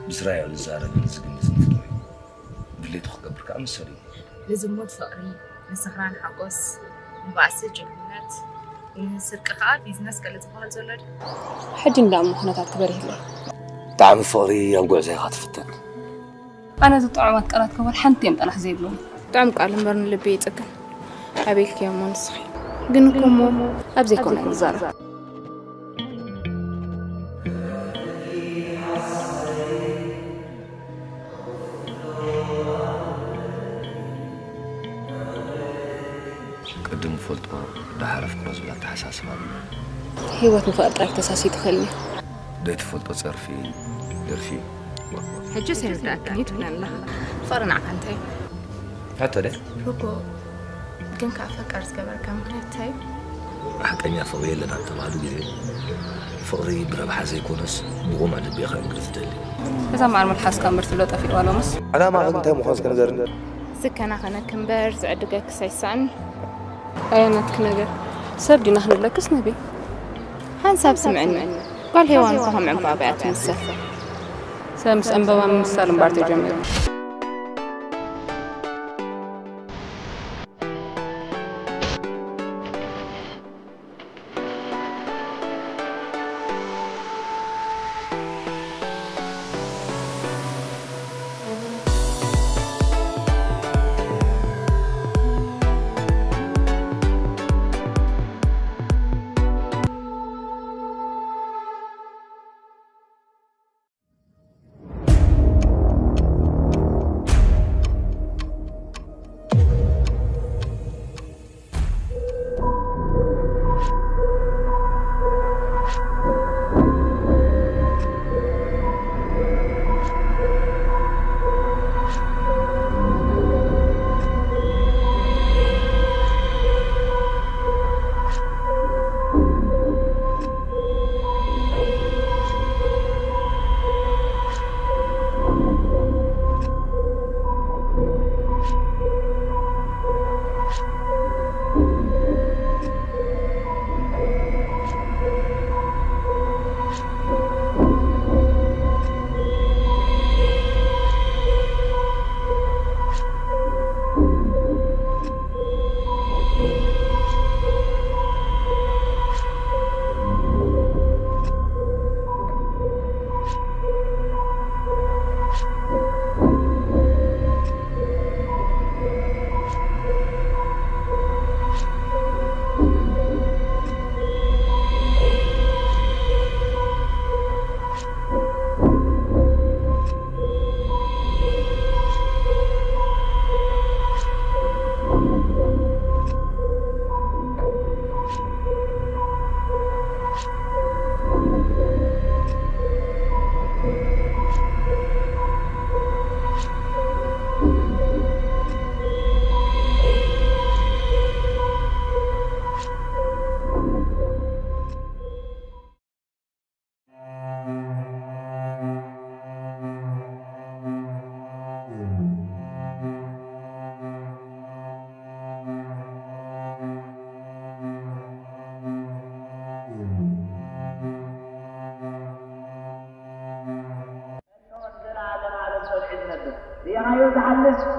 بإسرائيل الزارة من الزقن زنفتوي باللي تخبر كأم سري لزمود فقري نسخران حقوس مبعث جبنات نسرق خا بيزنس قال تفعل زلد حجم لا مخنات كبره له طعم فقري يوقع زي خاطفتك أنا تطعمت قالت كبر حنتين أنا حزيد له طعم قال مرن لبيتك أبيك يا منصحي جنكم أبزيكم الزارة قدم فلتو ده حرف كروز ولا تحساس ما هيوت مفقد راك تساسي تخلني ديت فلتو صرفي يرفي هجو سير تأكني تبنى الله فرنا عكنتي حتى ده روكو كم كافك أرز قبل كم هتاي حقني فقري اللي نعتمد جديد فقري بربح زي كونس بقوم على البيخ انجلز دلي إذا ما عمل حاس كان مرتلو تفي ولا مس أنا ما أنت مخاص كنا درنا سكنا خنا كمبرز عدقك سيسان أيانات كنجر سبدي نحن لك سنبي هنساب سمعني قال هيوان فهم عن بابات مسا سامس أنبوا من السالم بارتي جميل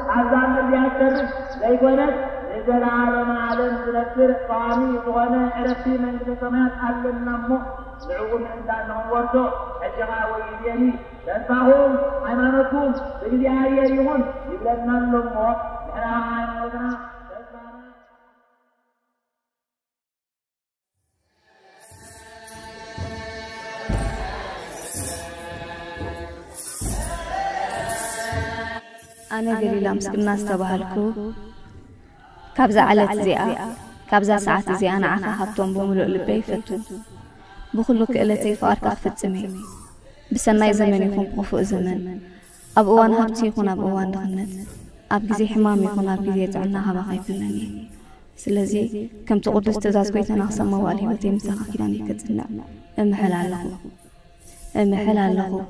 عزام اللي يكرر ليقولك نزل عالم تنكر طعامي وانا عرفتي من السماء قال النمو دعوهم عند انهم ورثوا الجماعه ويديني تنفعهم حيمانتهم بالدياريهم يبلغنا لهم احنا حيمانتنا أنا قليلا مسكنا استبهلكو كابزا على زيا كابزا ساعات زي أنا عفا حطهم بملؤ لبي فتو بخلوك إلتي فارك فتمي بسناي زمن يكون قفوء زمن أبوان هبتي يكون أبوان دخنت أبجزي حمام يكون أبجزي تعنا هبا خيفنني سلزي كم تقول استزاز بيتنا خصم موالي وتيم سخا كيراني كتلا امحل على امحل على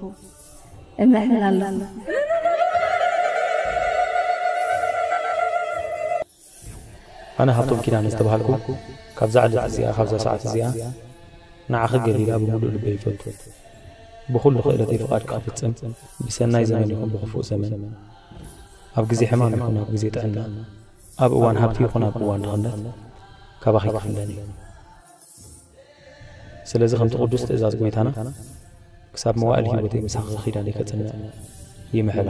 امحل على أنا هبطم كده نستبهلكم كابزا عدد زيا خبزة ساعة زيا نعخ قليلا بمدو لبي فتو بخل خيلتي فقادك أفتسم بسناي زمان يكون بخفوء زمان أب جزي حمام يكون أب جزي تعنا أب أوان هابتي يكون أب أوان تغنت كباخي كفنداني سلازي خمت قدوس تأزاز قويتانا كساب موائل هيوتي مساق خيداني كتنا يمحل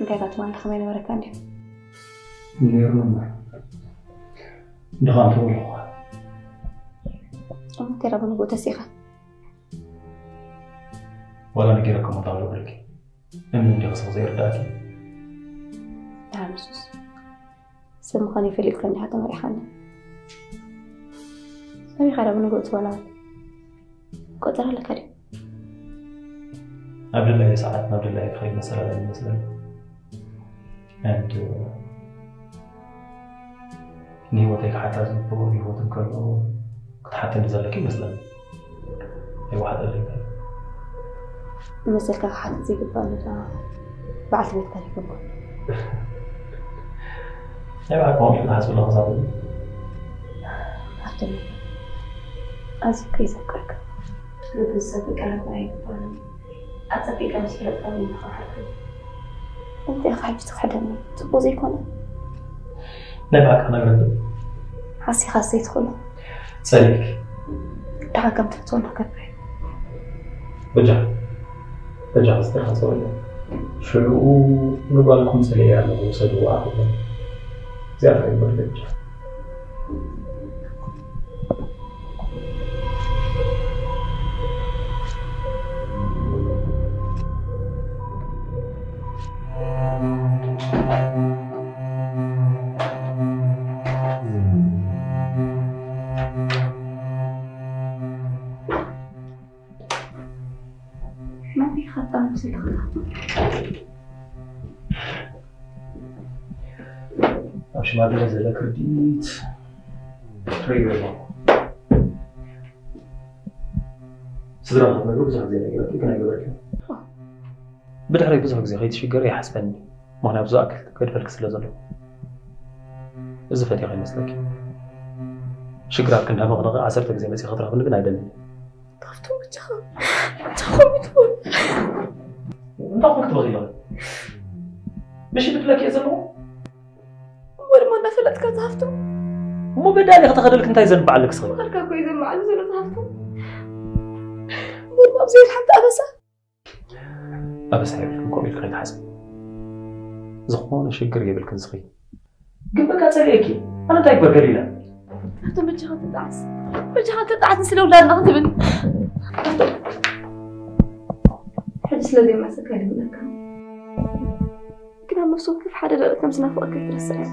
انت تطوان خمين مركاني نيرنا دخلت والله أم ترى بنقول تسيخة ولا نجيلكم مطالب لك إنه أنت غصب زير داكي لا نصوص سمخاني في الإكرام حتى مريحانا أبي خير بنقول ولا قدر الله كريم عبد الله ساعات عبد الله خير مثلا and نيوتك حتى زنبور نيوتك كله كنت حتى نزلك مثلا أي واحد قال لي مثل حتى زي قبل بعد بيت كان يقبل أي واحد قام في حسب الله غصب أحتمل أزوك يزكرك لبسك أنا بعيد أتبقى مسؤولة قوي محاحة أنت أخي حبيتك حدني تبوزي كونه نبعك أنا قلت حاسي يدخله سألك تعال كم تفتون هكذا بجع استيقظ سويا شو نقول لكم سليا لو سدوا أخذ زيادة يبرد ما في خطأ نفس الخطأ مش ما بنزل لك رديت تريد صدرها ما يقول بزح زي كذا كنا يقول بدحري بزح زي خيت شجر يحسبني ما أنا بزاك كيف فرق سلازله إذا فتي غير مسلك شجرة كنا مغرقة عسرتك زي ما سي خطرها من بنادم طفتوا تخون بتقول أنت أخوك تبغيها ماشي بدلك يا زلمة ولا ما نفلت كذهفتوا مو بدالي خطخدلك أنت يزن بعلك صغير خلكا كويس مع الزول ذهفتوا ولا ما بزيد حتى أبس هيبلكم كومي الكريت حسب زخون شجر يبلكن صغير قبلك أتسليكي أنا تايبر قليلا أنتم بجهات تدعس نسلو لا نغضبن حدث الذي ما سكالي من الكام كنا مبسوط كيف حدا لقيت نفسنا فوق كيف ترسل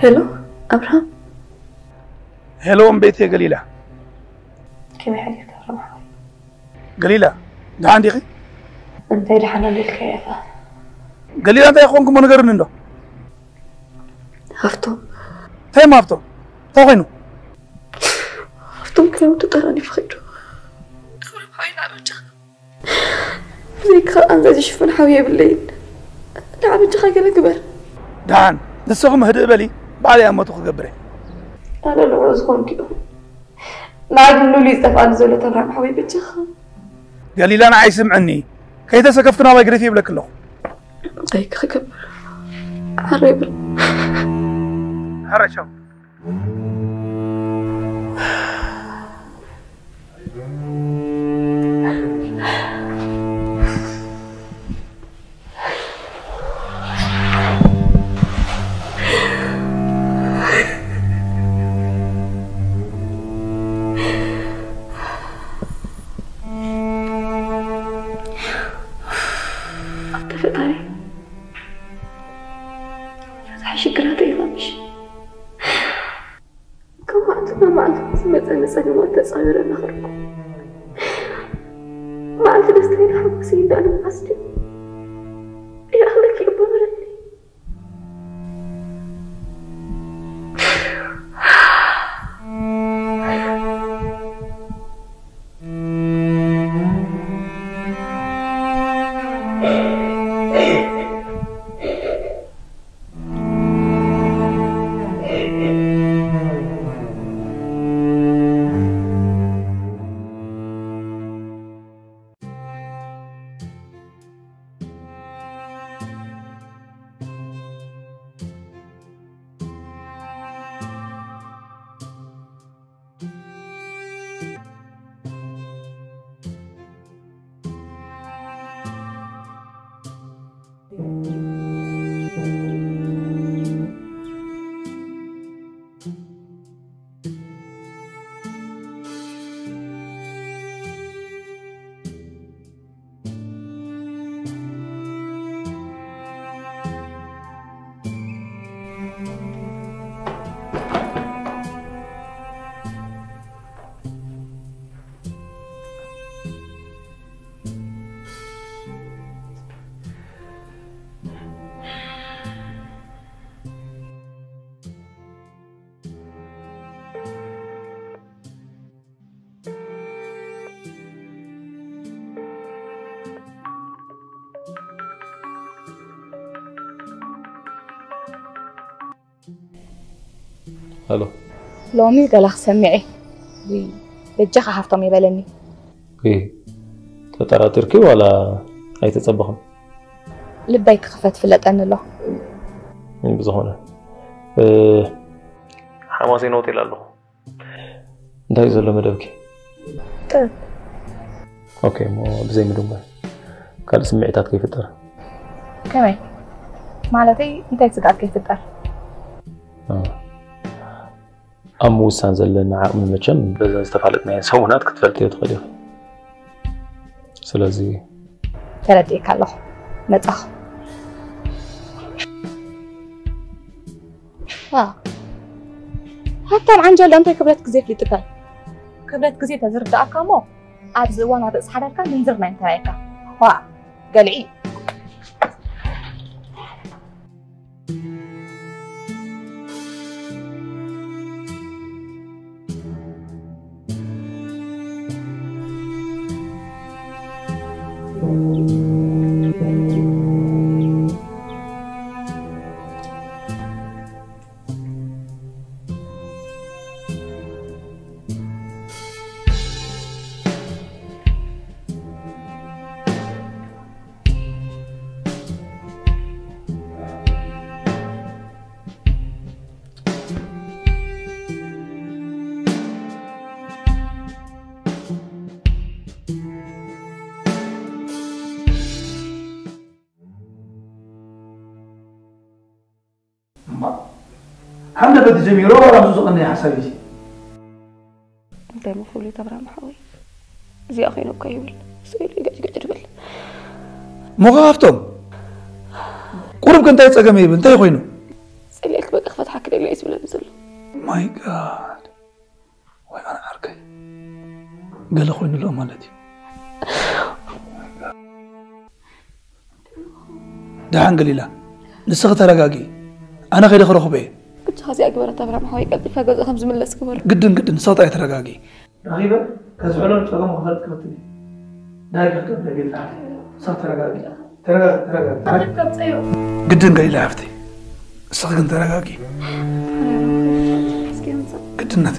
هلو أبراهام هلو من بيتي قليلة كيف حالك يا أبراهام؟ قليلة ده عندي أخي؟ أنت اللي حنان الكيفة قليلا أنت يخونكم من غيرنا عنده هفتم هاي ما هفتم توقينه هفتم كانوا تطراني في خيره خبرم حوي نعم جخ زيك خلقان زي شوفن حوية بالليل نعم جخ قال كبر دعان نسخهم هدئ بالي بعد أما تخ قبري أنا لو أزغم كيو ما قلوا لي استفاد زولة تبرم حوي بجخ قليلا أنا عايز سمعني كيف سكفتنا الله يقري فيه بلا كله زيك خكبر حريبر هرشوا تصاير نخركم ما عندي دستين حمسين أنا قصدي يا أخلك يا أبو مرني الو لومي قالخ سمعي بجخ حفتم يبلني ايه تطرطركي ولا ايتصبخم لبي كخفت فلطن له بزهونه حماسي نوت يلالو انتي زلو مدبكي طيب اوكي مو بزي مدومه قال سمعتات كيف ترى كمان مالتي انتي تسقط كيف ترى أموسان زلنا عقم المجم بس استفعلتنا سونات كتفلتي تخليه سلازي ترديك الله متأخ حتى عن جل أنت كبرت كزيف لي تكال كبرت كزيف تزرد أكامو أبز وانا رأس حركة ننزر ما انتهيك قلعي حمد بدي جميلو ولا مزوقني يا حسابي انت مفولي تبرع محاوي زي اخي نبقى يقول سؤالي قاعد بل مغافتم قرب كنت يتصقم يبل انت يخوينو سأليك بقى فتحك لي ليس ولا نزل ماي جاد وي انا عركي قال اخوينو لو مالتي دهان قليلا نسخة ترقاقي أنا غير خرخبي كنت خازي أكبر تبرع محوي قلبي فاقوز خمس من الأسكبر قدن صوتي ترقاقي رغيبة كزعلون تلقى مخالط كبتني دايق قبل قليلا صوت ترقاقي ترقاقي قدن قليلا عفتي السخن ترقاقي قدن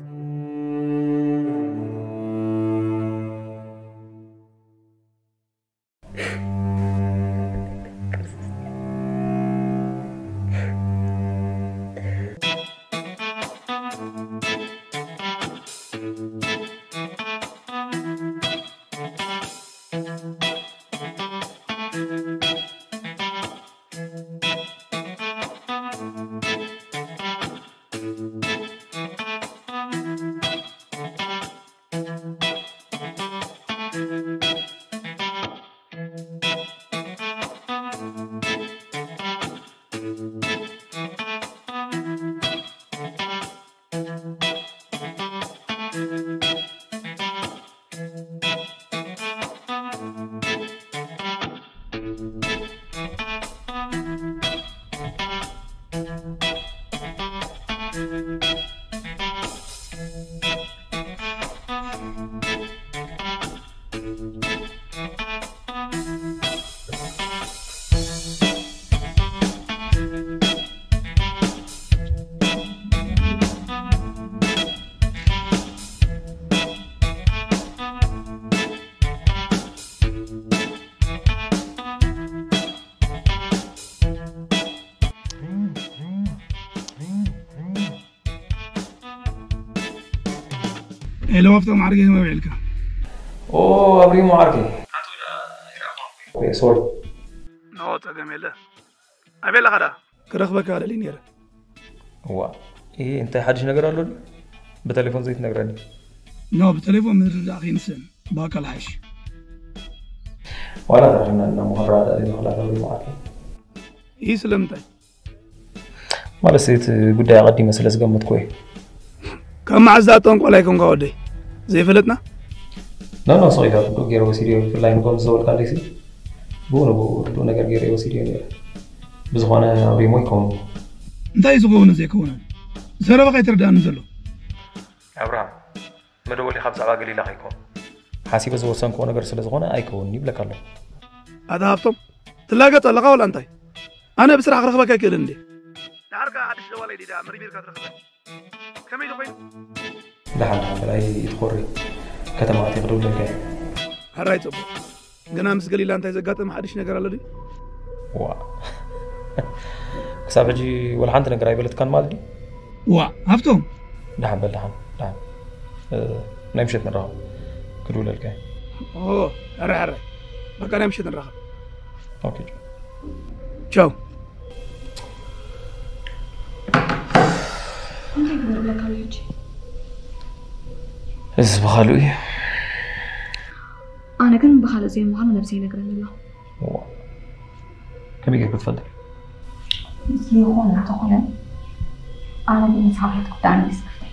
لو أفتح معركة ما بعلك. أوه أبري معركة. أوكي سوري. نوت جميلة. أبي لا خدا. كرخبك على لينير. هو إيه أنت حدش نقرأ له؟ بتليفون زيت نقرأني. نو بتليفون من أخي نسن باكل عيش. وأنا تعرف إن مهرة اللي خلاها أبري معركة. إيه سلمتي. ما لسيت قد أقدي مسألة زقمت كوي. كم عزاتهم ولا يكون قاعدي زي فلتنا؟ لا صحيح غير وسيري في اللاين كون زول كان ليسي بو نجار غير وسيري بزخانة أبري مو يكون أنت يسقون زي كون زرا بقى يتردان نزلوا أبراهام مدولي خبز على قليل لا يكون حاسب زول سان كون غير سلزخانة أيكون يبلك الله هذا هفتم تلاقى طلقة ولا أنتي أنا بسرعة أخرج بك كيلندي تعرف هذا الشيء ولا يدي ده مريبير كاترخبه كم يدخل؟ لا لا يدخل كتماتي غدول لك هرايت أبو جنا مسجلي لانتاي زقات ما حدش نقرأ لدي وا كسابجي ولا حنت نقرأ يبلت كان مالدي وا هفتم نعم نمشيت نراها غدول لك أوه هراي بقى نمشيت نراها أوكي تشاو أنت يقدر لك عليك إيش بخالوي أنا كن بخاله زي ما هم نفسي نقرأ الله كم يجيك بتفضل يهون تهون أنا بنصحك تقطعني بسكتي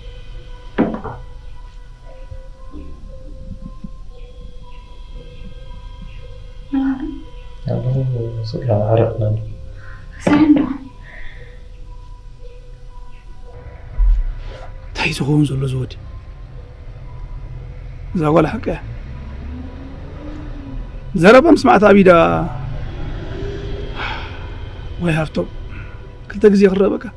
يلا صدق عرفنا سلام تحيسون زول زودي زاول حكا زربم سمعت أبيدا وي هافتو كنت أجزي خربك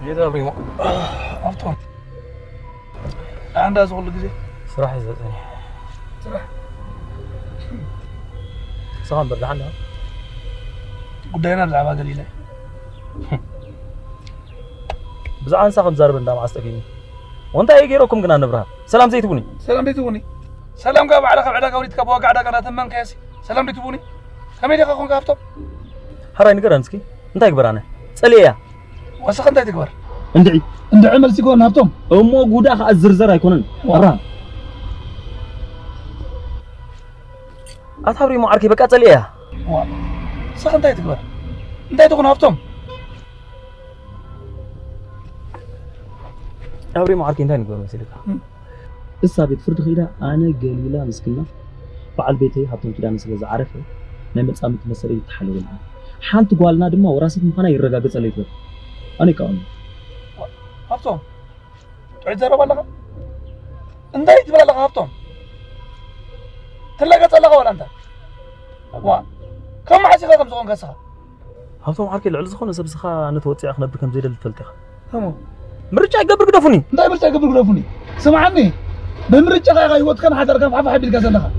جيت أبريمو أفطر عندها زغل كذي صراحة زادني صراحة صغان برد عنها قدينا نلعبها قليلة بزعان ساخن زارب ندام عستقيني وانت اي غيركم كنا نبرها سلام زيتوني سلام بيتوني سلام قاب على قبعدا قوريت كبوا قعدا قنا تمن كاسي سلام بيتوني كم يدي خون كافتو هراي نقرانسكي انت يكبرانا صليا وسخ انت تكبر اندعي عمل سيكون هبطم امو غودا خ الزرزر ايكونن ورا اتابري مو عركي بقى صليا سخ انت تكبر انت تكون هبطم أبري معركين تاني قول مسيلك. السابق فرد خيرا أنا قليلا مسكنا فعل بيتي حطهم كده مسك عارفه نمت أمت مسيري يتحللون حانت قالنا دم وراسك مخنا يرجع بس عليه أنا كأني. هبطم. تعيد زرب الله. أنت يتبلا الله هبطم. تلاقي تلاقي ولا أنت. وا كم عايزك كم زون قصها. هبطم معركي العلز خون سبسخا نتوتي أخنا بكم زيد الفلتخ. تمام. مرجع قبل قدفني. لا مرجع قبل قدفني. سمعني. بمرجع غاي وقت كان حضر كان حفا حبيل كذا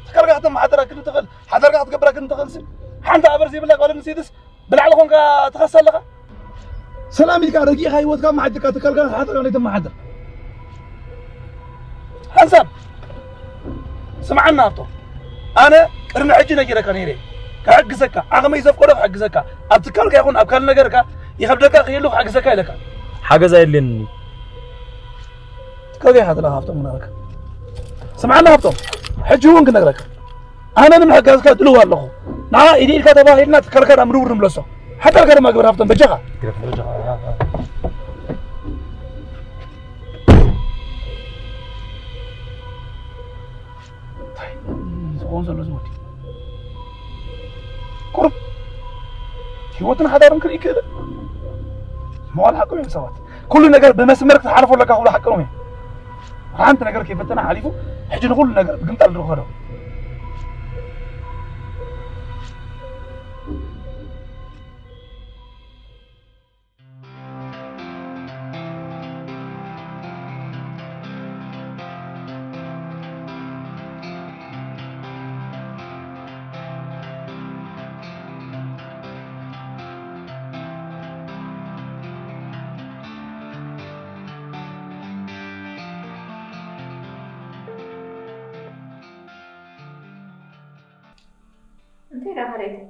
تكرر قاعد ما حضر كنت تغل حضر قاعد قبل كنت تغلسل حنت أبرزي بالله قال نسيدس بالعلى خون تغسل لك سلامي لك رجي غاي وقت كان ما حد تكرر قاعد حضر كان ما حضر حسن سمعنا أبطو أنا رمي حجنا كده كنيري كحق زكاة عقم يزف كله حق زكاة أبتكر كيكون أبكر نجارك يخبرك خيلو حق زكاة لك حاجة زي اللي كذي هذا لا هفتم منك سمعنا هفتم حجون كنا لك أنا من حق زكاة لو والله نا إدي الكتابة هنا تكرر أمرور نملصه حتى كده ما قبل هفتم بجها زلوا زوجي قرب هيوتنا هذا رمكري كده ما هو الحق وين سوات كل نجار بمسمرك تعرفوا لك أقول حق وين أنت نجار كيف أنا عارفه حجي نقول نجار بقمت على الرخرة انتي راح عليك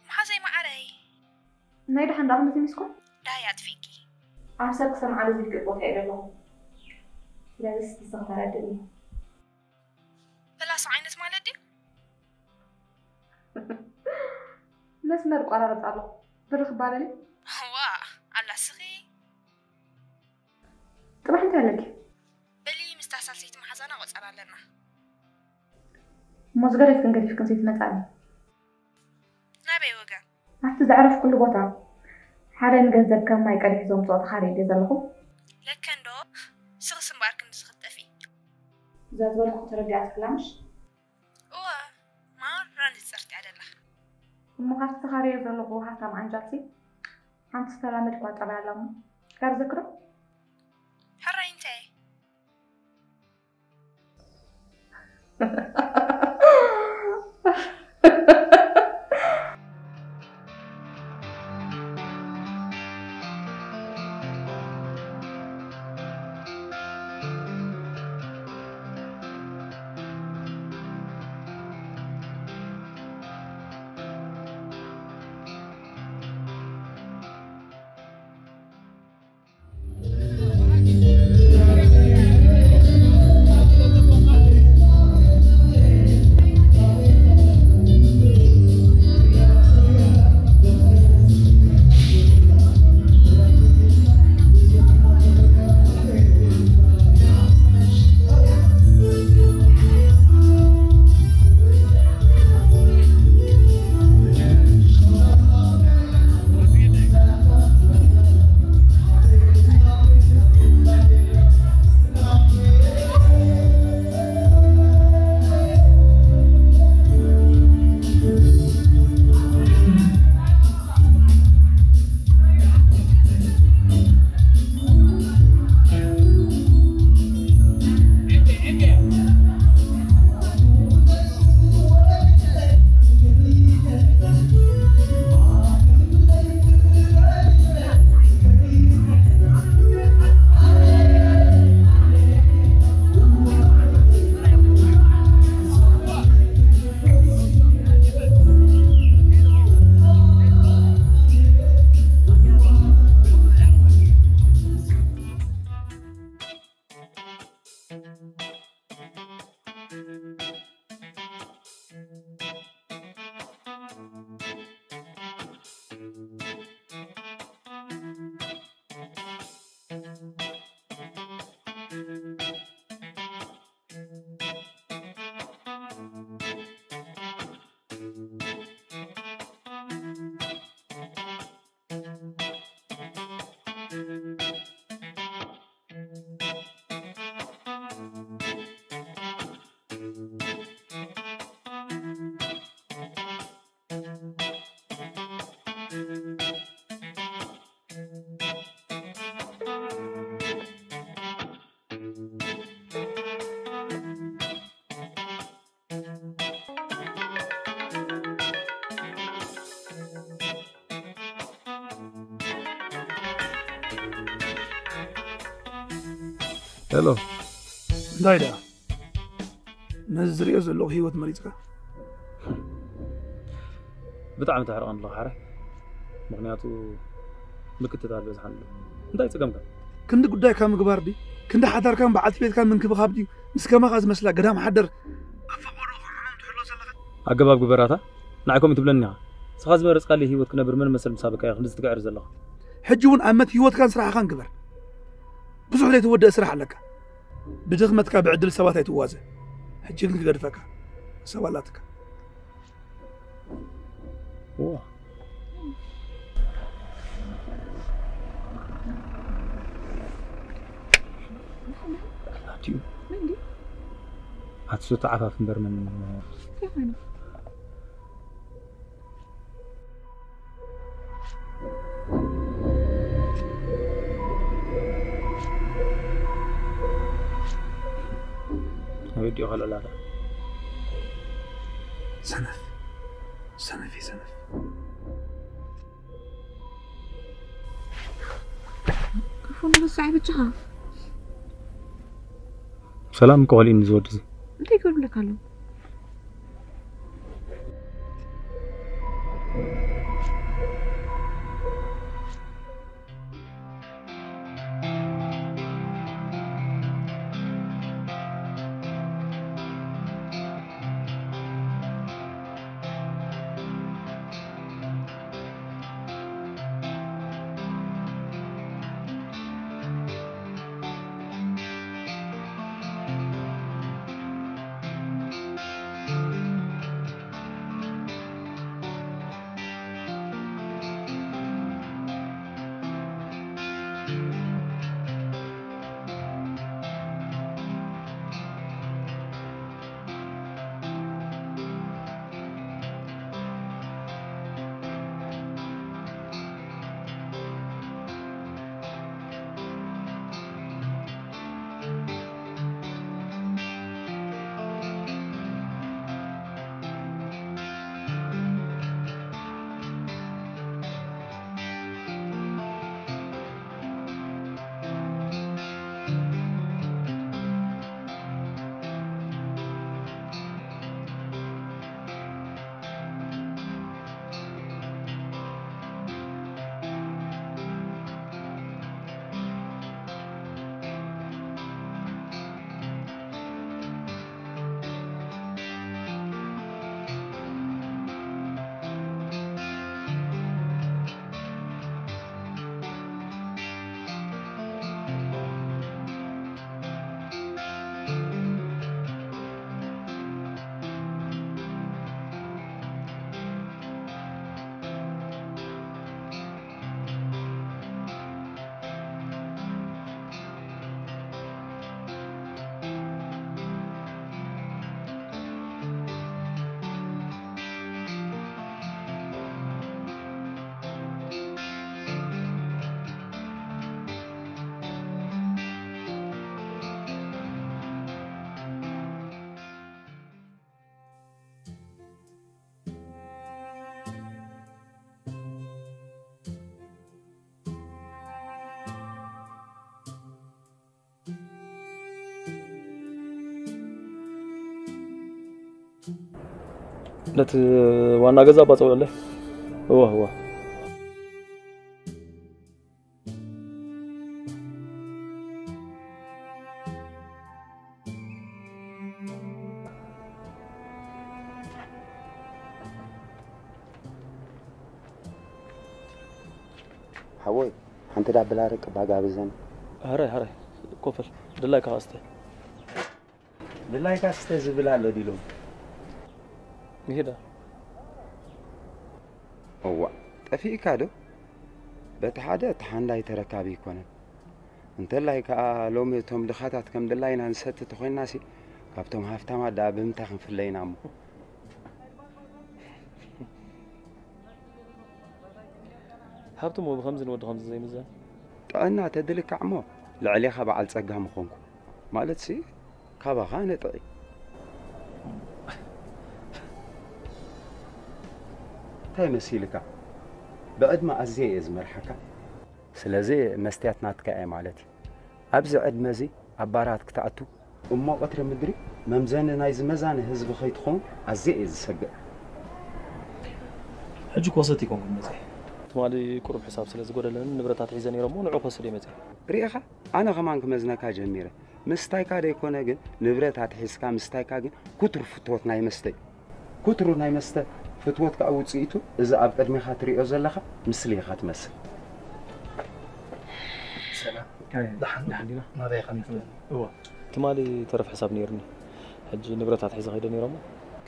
ما زي ما علي نايد حن دام نزي مسكون دايات فيكي عساك سمع على ذيك البوت هيدا له لا بس تستغفر عدني بلا صعينة مالدي ناس مرق على رد الله برخ بالي هو على سخي طبعا انت لك بلي مستحسن سيت محزنة وصار لنا مزغرف كنقريف كنسيت متعني نبي وقع حتى تعرف كل بوتا حالا نجذب كم ما يقريف زوم صوت خارج يزلهم لكن دو سغس مبارك نسختفي ذات ولك ترجع سلامش ما راني صرت على الله ما حتى خارج يزلهم حتى مع جالسي حنت سلامت قوات على لهم كار ذكره حرا انتي هلو دايدا نزري أزلو هيوت مريضك بتعمل تحرقان الله حرك مغنياتو مكتت على بزحان انت يتقمك كنت قداي كان مقبار دي كنت حدر كان بعد بيت كان من كبخاب دي مسكما غاز مسلا قدام حدر افقرو خمام تحلو سلخت عقباب قبراتا نعكم تبلنيها سخاز مرس قال لي هيوت كنا برمن مسل مسابقه يا خندس تقعر زلخ حجون امت هيوت كان صراحه كان قبر بزح لي تودى اسرح لك بدغمتك بعدل سوات يتوازى حجي كنت قدفك سوالاتك واه من دي؟ هتسوت عفاف برمن كيف أنا؟ فيديو هلا لا سنف كفون بس عيب الجها سلام قولين زود زي انت يقول لك هلو نت وانا غزا باصول له هو حوي انت داب بلارك باغا بزن هراي كوفل دلاي كاسته دلاي كاسته زبلالو ديلو مهدا هو طفي كادو بتحاده تحنلاي تركابي يكون انت لاي كا لومي توم دخاتات كم دلاينا نست تخويناسي كابتم هافتما دابم تخن في اللينامو حبتم وبخمس نود خمس زي مزان أنا تدلك عمو لعليها بعد صقها مخونكم مالت سي كابا خانة طي تاي مسيلك بعد ما أزي إز مرحكا سلازي مستياتنا تكاي مالتي أبز عد مزي عبارات كتعتو وما قطر مدري ممزان نايز مزان هزب خيط خون أزي إز سقع حجك وسطيكم في المزي مالي قرب حساب سلاز قول لنا نبرتات حيزاني رمون عقو سلي مزي ريخا أنا غمانك مزنكا جميرة مستايكا دي كونه جن نبرتات حسكا مستايكا جن كتر فتوت ناي مستي كتر ناي مستي فتوت كأود سيتو إذا أبقد مي خاطري أزلخا مسلي خات مسل سلام دحن ما ذا خميس هو تمالي تعرف حساب نيرني حج نبرتات حيزا غيدا نيرمو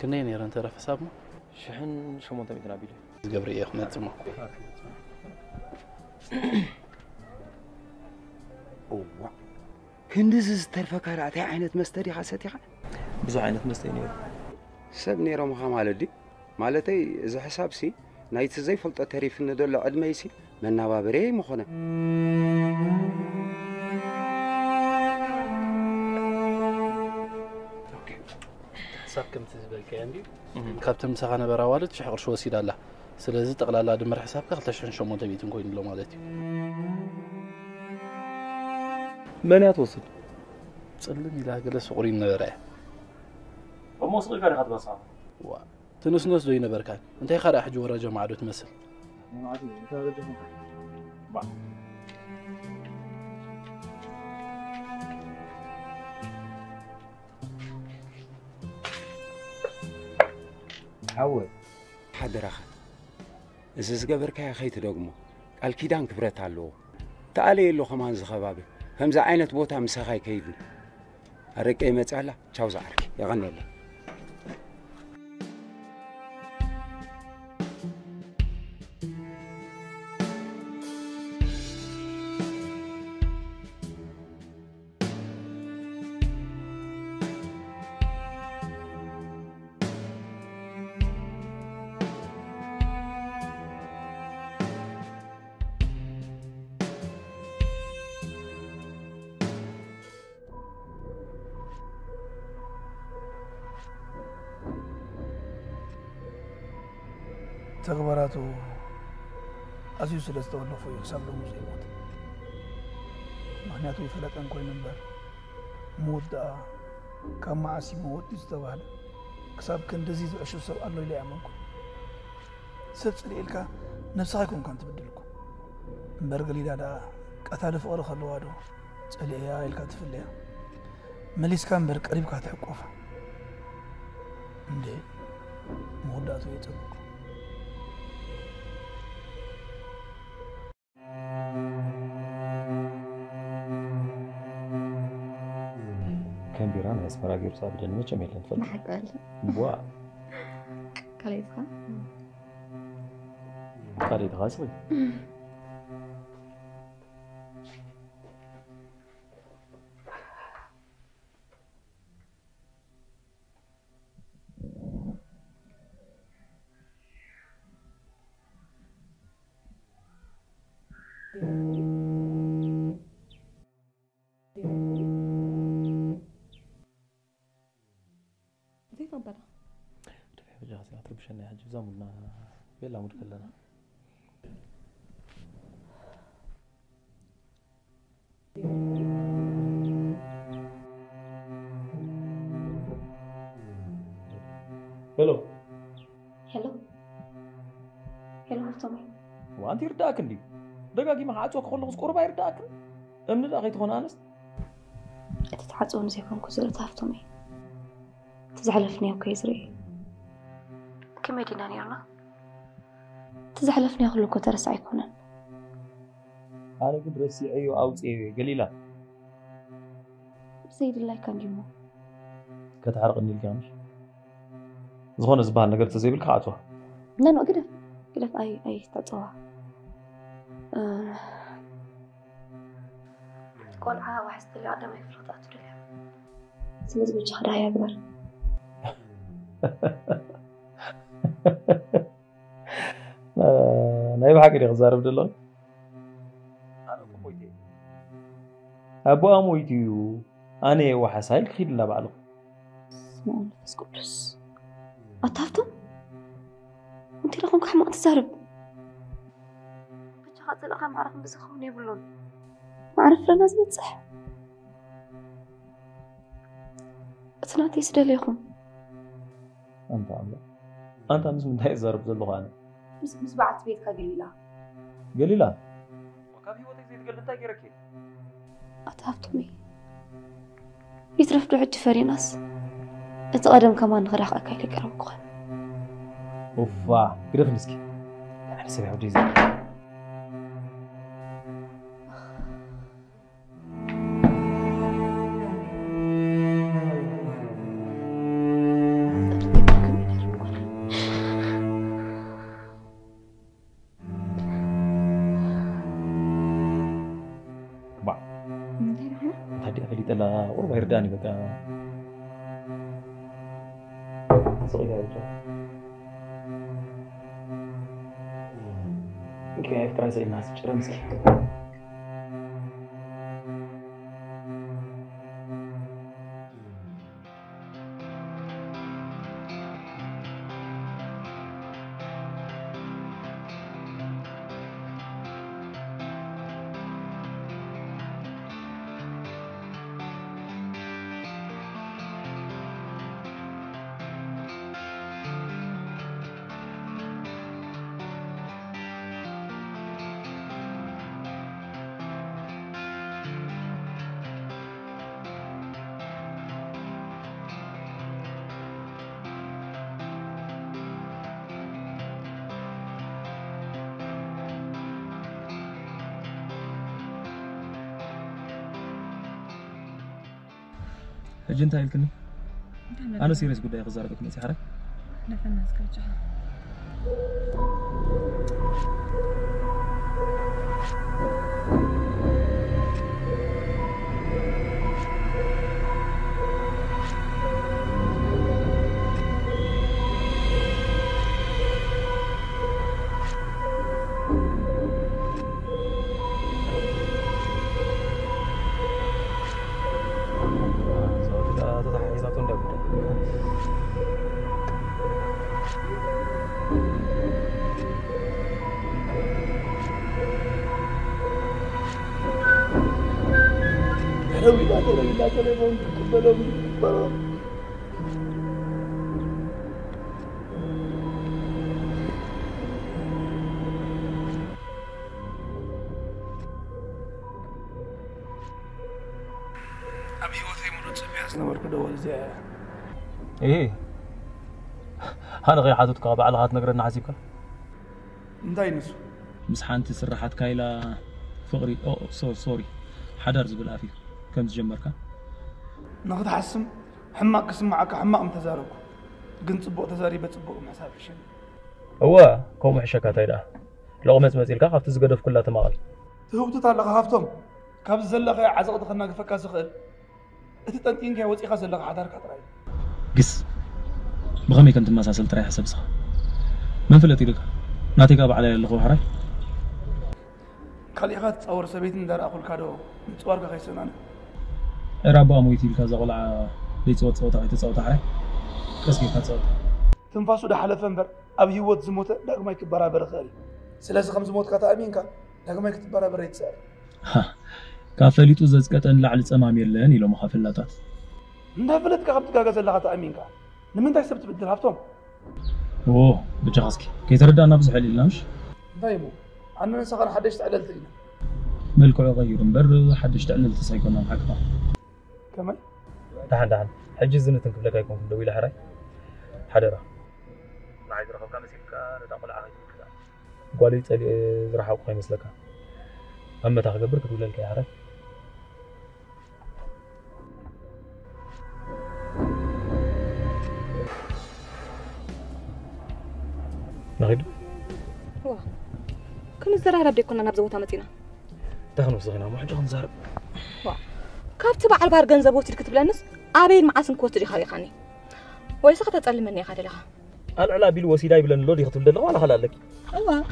كنين نيرن تعرف حسابنا شحن شو مونتا ميتنا بيلي قبري ياخ نتسمع أوه كندز ترفك راتي عينت مستري حسيتي بزو عينت مستي نير سب نيرم خا مالتي إذا حساب سي نايت زي فلطة تاريف الندول لعد ميسي من نوابري مخونه حساب كم تزبلك عندي كابتن مسخانه براوالد شحقر شو وسيد الله سلازي تقلالا دمر حسابك 2.8 بيتن كوين لو مالتي من يتوصل تصلم الى جلس قرين نبره وموصل كان خد بصا تنسنس دوي نبركان انت خرا حج ورا جماعه دو تمثل عادي انت رجعهم با حول حدرخ إذا زقبرك يا خيت دقمو الكيدان كبرت علو تعالي له كمان زخبابي همزة عينة بوتا مسخاي كيدن أرك أي متعلة شاو زعرك يغني له تغبراته أزيو سلسته ولا فوق حساب له زي موت معناته يفلت أن كل نمبر موت كم عاسي موت يستوعب حساب كان دزيز أشوف سب الله يلي أمامكم سبت ليلك نفسها يكون كنت بدلكم برجلي دا قتال فقر خلوا هذا سألي يا إلك تفليا مليس كان برك قريب كاتب قفا ندي موداته يتبقى كان بيران اسمرا غير صار جنة جميلة تفضل معقل بوا كليفها قريت غاسل شنو حاجة زمنا بلا متكلنا هلو مفتمي وانت يرداك ندي دقاقي ما حاجوك خلص قربا يرداك امن لا تكون انست تتحصون زي كونكو زرت مفتمي تزعلفني وكيزري كم يدينا نيرنا تزحلفني أخلوكو ترسع يكونن أنا قد رسي أيو أو تيوي قليلا سيد الله كان جمو كتحرقني الكامش زغون زبان نقدر تزيب الكعاتوا نانو قدف أي تطوع قول عها وحست اللي عدم يفرط أتريها سلز بيش خدايا أكبر ناي بحق دي خزارب دلو انا قويتي ابو امويتيو انا وحسايل خيد لا بعلو اسمعوا نفس قدس أطافتم؟ انتي لكم كحما تزارب بجاقات الأخام عرفن بزخون يبلون ما عرف لنا زبط صح أتناتي سدليكم انت عملا انت مش من هاي زارب زلو انا مس بعت بيتك قليلا قليلا وكافي وقتك زي تقول انت غيرك أطافتمي يترفدو عد فريناس اتقدم كمان غرق أكايلي قربكم اوفا قرف نسكي انا سبع وديزي هدي أغليت ألا وربا يرداني بقى صغيرة يا رجال كيف ترى زي الناس بشرى مسكين أجنت هاي الكلمة؟ أنا سيريس قد يغزارك مسي حرك؟ أنا فناس كرجها أبي وثي مرت بياس نمر كدول زي إيه أنا غير حاطط قابع على هات نقرأ نحاسبك انتي نسو مس حانتي سرحت كايلا فقري أو سوري حدر زبل عافية كم تجمرك ناخذ حسم حماق اسمعك حماق متزارب قن صبوق تزاري بتصبوق ما سافر شيء هو كوم حشكات هيدا لو ما تمثل كا خفت زقدف كلها تماغل تهوت تعلق خافتهم كاب زلقه عزقت خنا قفكا سخل انت تنتين كي وصيخه زلقه حدارك طراي قس بغمي كنت مساسل تراي حسب صح من فلتي لك ناتي قاب على اللغو حراي خليغات تصور سبيت ندار اقول كادو مصوارك خيسنان رابا مويتي كذا قلعه ليتصوت صوت حراي كسكي كتصوت تنفاسو ده حلف انبر اب هيوت زموته دغما يكبرابر خالي سلاس خمس موت كاتا امينكا دغما يكبرابر يتصار كافليتو ززقتن لعل صمام يلن يلو مخافلاتات ندافلت كخبت كاغا زلخاتا امينكا نمن تاي سبت بدل هافتهم اوه بجاسكي كيتردانا بزح ليلناش دايمو انا نسخن حدش تعدلت لينا ملكو يغير بر حدش تعلل تسايكونا حقنا كمان دحن حجي زنتن كبلك يكون دويله حراي حدرا نعيد رخب كان مسكا ندخل عايد كذا قالي تلي راح اقوي مسلك اما تخبر كتقول لك يا حراي نغيد وا كم الزرارة بدي كنا نبزو تامتينا تخنو صغينا ما حاجه نزارب وا كابت بعل بار غنزبوت كتب لنس ابين معاسن كوت دي خاني ولا سقط تصلي مني خا دلها العلا بيل وسيله يبلن لو يخطب دلها ولا خلالك ايوا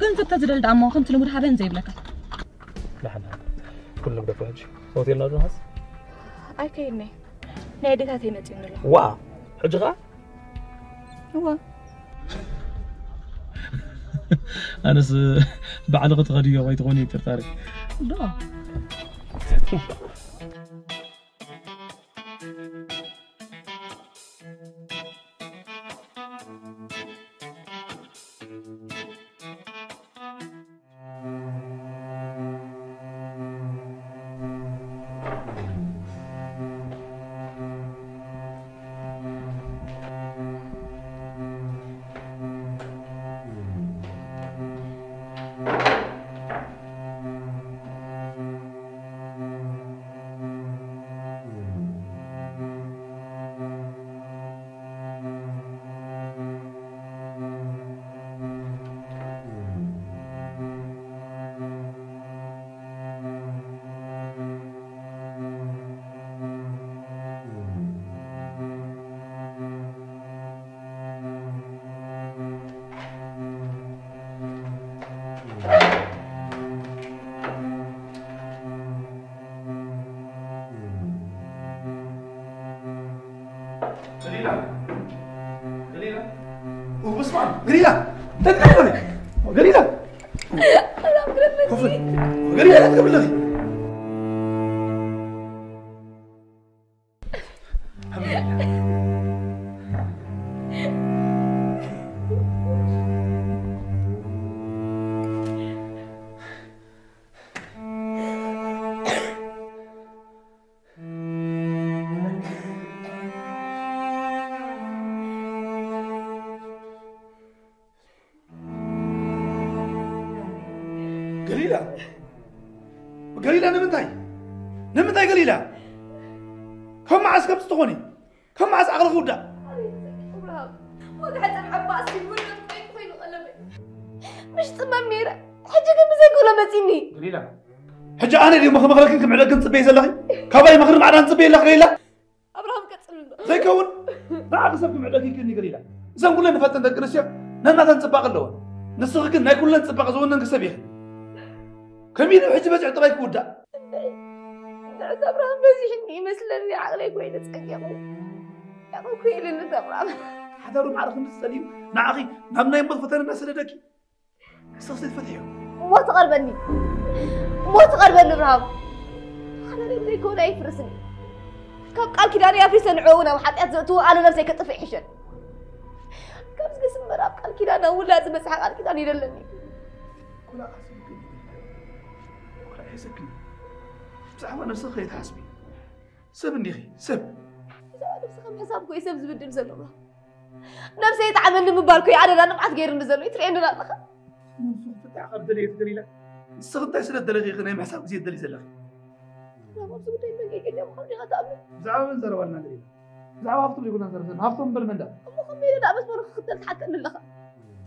ገንዘብ ተዝደል ዳሞ ከምቲ ልሙድ ሃበን ዘይብለካ لحنا كل نقدر في هالشيء صوتي لنا جاهز أي كيني ناديتها تيمتين الله وا حجغا هو أنا بعلقة غدية ويتغني ترتاري لا قليلة لا تقبلي قليلة قليلة لا تقبلي قليلة نمتاي قليلة كم معس كم تستخوني كم معس أغلى غودة وقعت العباس في ولد خوين غلبي مش تمام ميرا حاجة كم زي كولا متيني قليلة حاجة أنا اللي مخلك كم على كنت بيز الله كاباي مخرم على أنت بيز الله قليلة أبراهام كتسلم زي كون راح سبكم على كني قليلة زين كلنا نفتن ذكرشيا نما تنسبق اللون نسخك إن كلنا نسبق زون نكسبيه كمين حجة بس عطراي كودا أبراهام بزيحني مثل عقلي كويس كيامو يا كويل إنك أبراهام حضروا معركة السليم نعقي نمنا يمض فتن الناس لدكي استغسل فتحيه ما تقربني إبراهام أنا لم يكون أي فرسني قال كده أنا في سنعونا وحتى أتزوجوا أنا نفسي كتفي حشن كم قسم مراب قال كده أنا ولا لازم أسحق قال كده أنا يدلني ولا يسكن زعما نفسك خير حاسبي سب النخي سب زعما نفسك حساب كويس سب زبدل زلمه نفسي يتعامل مباركو يا انا نبعث غير نزلو يترين لا اخ من فتح قرد لي دليله استغطى سد دليل غير ما حساب زيد دليل زلخ لا ما بسوي دايما كي كده مخلي هذا زعما من زروا لنا دليل زعما هفتم يقولون زروا هفتم بالمندا مخمي لا بس ما خدت حتى من الاخ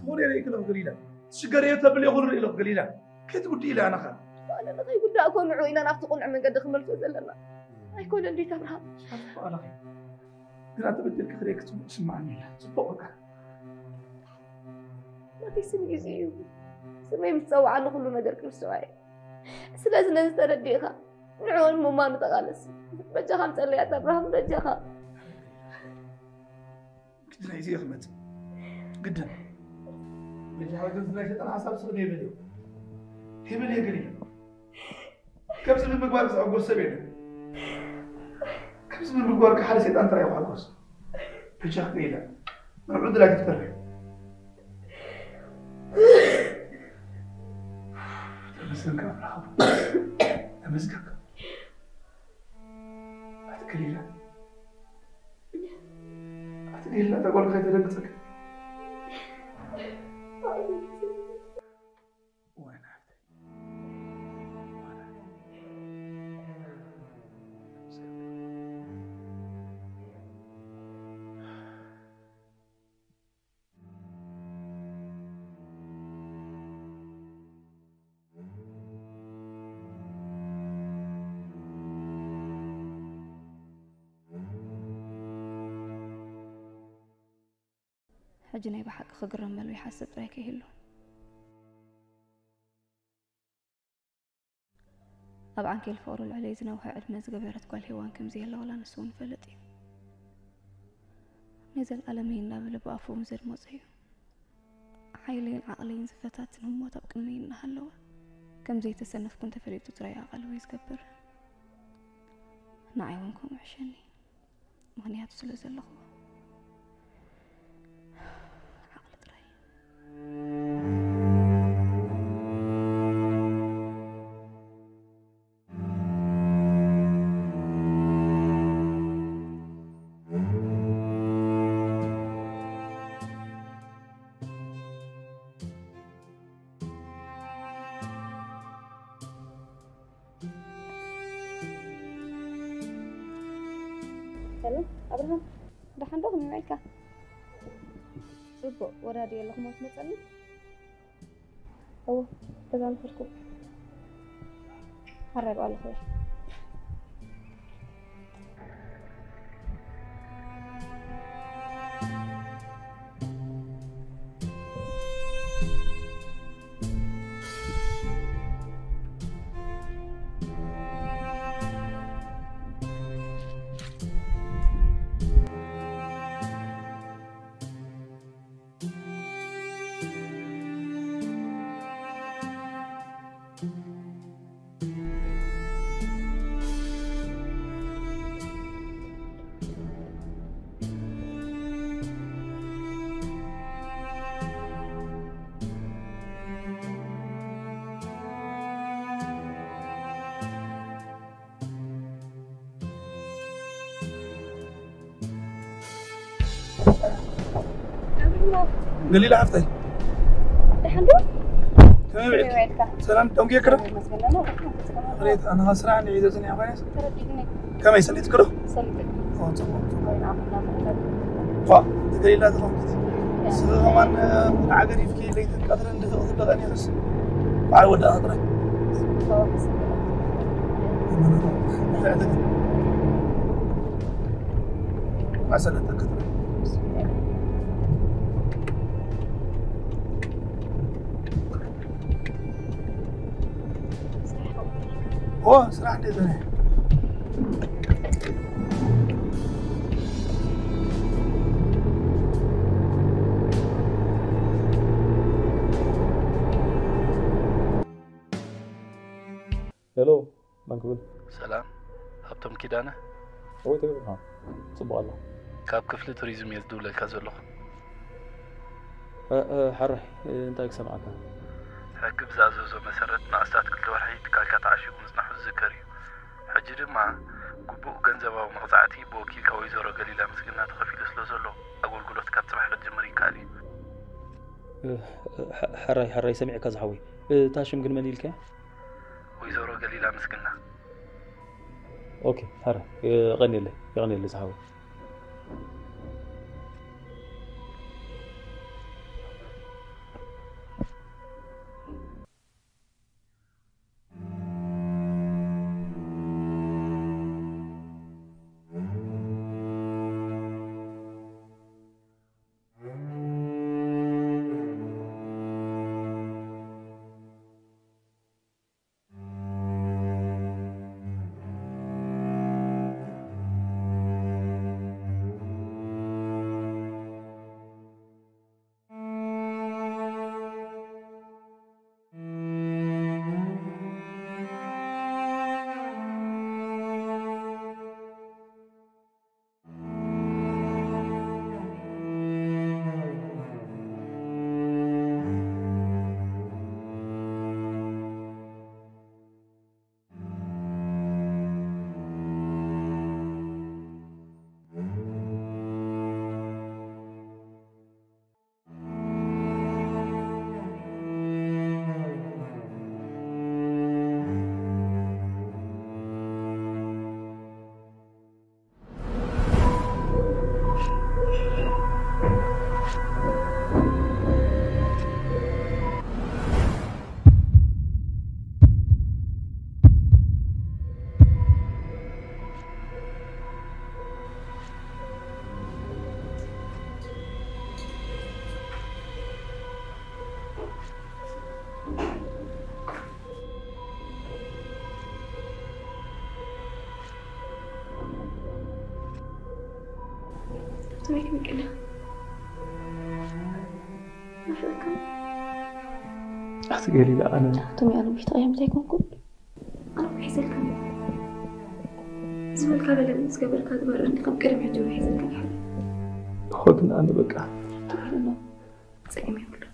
تقول لي كلام قليله شجريه تبل يقول لي قليله كي تقول لي انا خا أنا لا يقول لا أكون عوينا نفتقون عمن قد خملت وزلنا يكون اللي تبرها أنا خي لا تبدل كثريك تسمعني صبوك ما تسمي زيو سمي متسوى عنه كل ما درك مستوعي سلازم نسترديها نعون ما نتغالس بجاها متقلي أتبرها بجاها قدنا يزي أخمت قدنا بجاها قدنا أنا عصاب صغني فيديو هي من هي قليل كم سنة مقبار بس عقوس سبيل كم سنة مقبار كحال سيدان ترى يوحى عقوس بجاها قليلة نعود لك تفرق تمسكك أبراهام تمسكك قليلة قليلة تقول خير تنقصك حجني بحق خقرم ملو يحسب رايك يهلو أبعن كيل فورو العلي زناوها عدمة زقبيرت قال هيوان كم زي الله ولا نسون فلتي نزل ألمين نابل بأفو مزر مزيو حيلين عقلين زفتات هم وطبقنين نحلوه كم زي تسنف كنت فريد تريا قلبي يزقبر نعيونكم عشاني مهنيات سلوز اللخوة عقل تري سلام أبراهام دحين دوغ من مالك ربو ورا ديال لكم تمصلي هو تزال فركو حرر على خير قليل عفتي الحمد تمام بعد سلام دونك يكره ريت انا هسرع عندي عيد زني عبايس كم يسلي تكره سلي فا قليل لا تفهمت سلمان عقري في ليت قدر انت تاخذ دغني بس بعد ودا اقرا ما سلتك اوه صراحة عندي زني هلو منقول سلام هبتم كيدانه هو تقول صبوا الله كاب كفل توريزم يزدول كازلو حرح انت ايك سمعك حقب زازوزو مسرت ناستات كل وحي دكاكا تعشق مزنحو الذكري حجي دما قبو غنزباو مقطعتي بوكي كويزورو قليلا مسكنا تخفيل سلوزلو اقول قلت كاتسبح للجمري كالي حراي سمعك زحوي تاشم قن مليلك ويزورو قليلا مسكنا اوكي حراي غني لي زحوي كيف كده ما فكر أحتاج لا أنا تومي أنا مش طايم تيكون كل أنا بحس الكم زول كذا لما قبل كذا برا كم كلام حجوا بحس الكم حلو خدنا أنا بقى تومي لنا سلمي ولا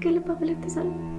كل بابا لا تسأل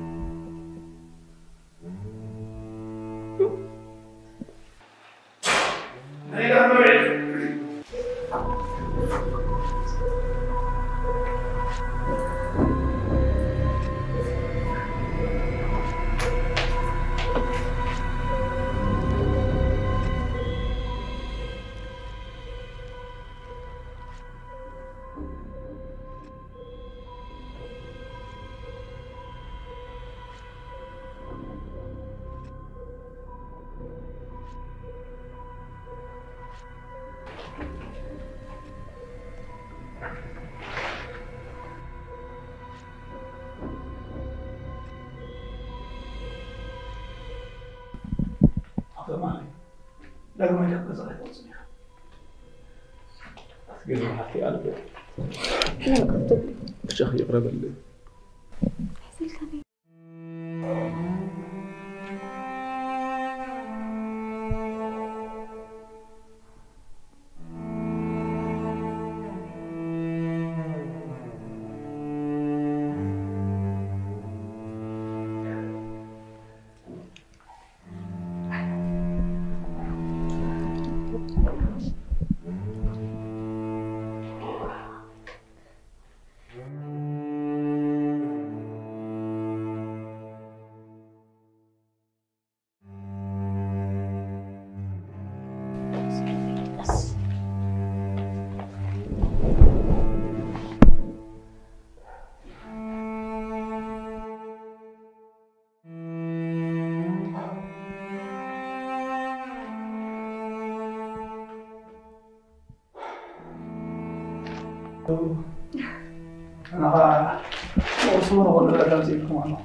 لا ما يلبس عليه تصنيع أحتاج حكي أنا بقى لا كنت الشيخ يقرب اللي بحس الكم أنا أصور ولا لا زيكم أنا